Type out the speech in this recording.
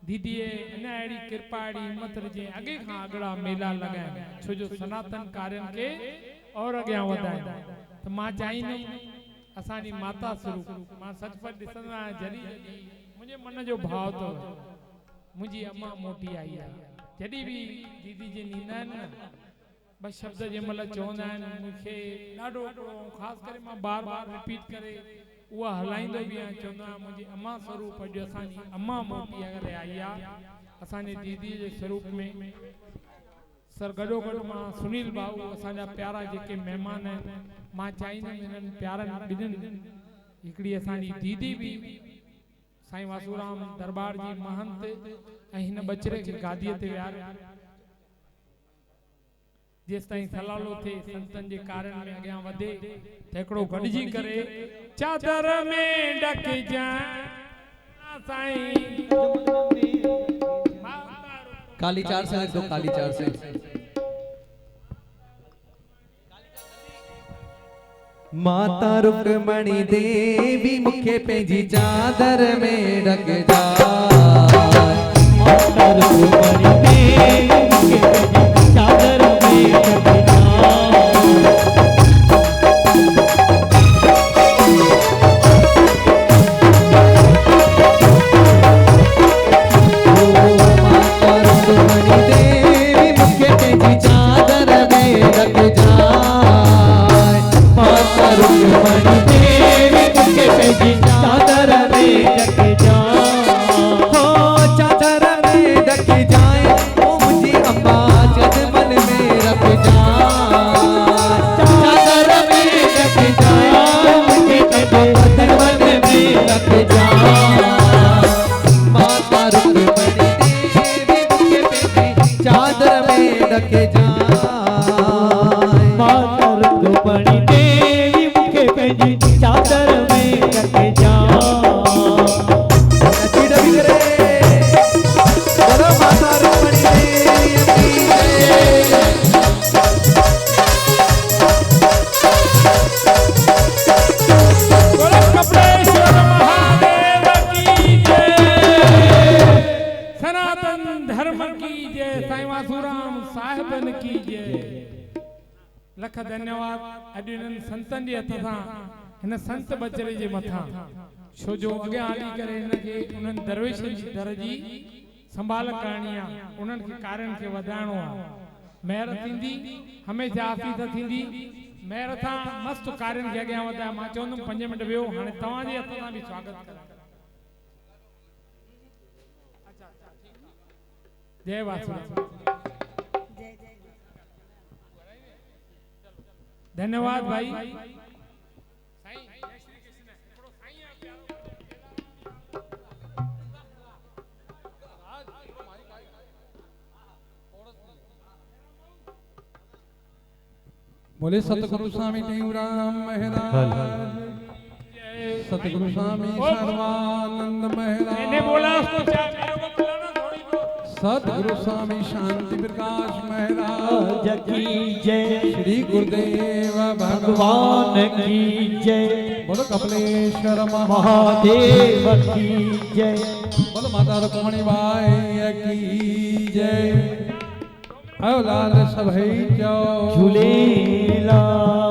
दीदी इन अड़ी कृपा अड़ी हिम्मत जे अगे खां अगड़ा मेला लगाए छो जो सनातन कार्यन के और अगे वधाए तो मां चाहींदुमि असांजी माता स्वरूप मां सचपच ॾिसंदो आहियां जॾहिं मुंहिंजे मन जो भाव तो मुंहिंजी अम्मा मोटी आई आहे जॾहिं भी दीदी जी नींदा आहिनि न बस शब्द जंहिंमहिल चवंदा आहिनि मूंखे ॾाढो ख़ासि करे मां बार बार रिपीट करे उहा हलाईंदो बि आहियां चवंदो आहियां मुंहिंजी अम्मा स्वरूप अॼु असांजी अम्मा मोटी अगरि आई आहे असांजे दीदी जे स्वरूप में सर गॾो गॾु मां सुनील भाऊ असांजा प्यारा जेके महिमान आहिनि मां चाहींदुमि इन्हनि प्यारनि ॿिन्हिनि हिकिड़ी असांजी दीदी बि साईं वासूराम दरबार जी महंत ऐं हिन बचड़े खे गादीअ ते विहारे जेस ताईं सलालो थे संतन जे कारण में अॻियां वधे हिकिड़ो गॾिजी करे चादर में ढक जा साईं काली चार से दो काली चार से माता रुक्मणी देवी मुखे पेजी चादर में ढक जा माता रुक्मणी देवी मुखे पेजी चादर में ढक जा लख धन्यवाद अॼु इन्हनि संतनि जे हथ सां हिन संत बचड़े जे मथां छो जो अॻियां हली करे हिनखे उन्हनि दरवेशनि जी दर जी संभाल करणी आहे उन्हनि खे कार्यनि खे वधाइणो आहे महिर थींदी हमेशह आफ़ीस थींदी महिर सां मस्त कार्यनि खे अॻियां वधाए मां चवंदुमि 5 मिंट वियो हाणे तव्हांजे हथ सां बि स्वागत कयां जय वासुदेव धन्यवाद भाई बोले सतगुरु स्वामी टेऊराम महाराज सतगुरु स्वामी सर्वानंद महाराज सतगुरु स्वामी शांति प्रकाश महाराज की जय श्री गुरुदेव भगवान की जय बोलो कपिलेश्वर महादेव की जय बोलो माता रुक्मणी बाई की जय औलाद सभई चो झूलेलाल।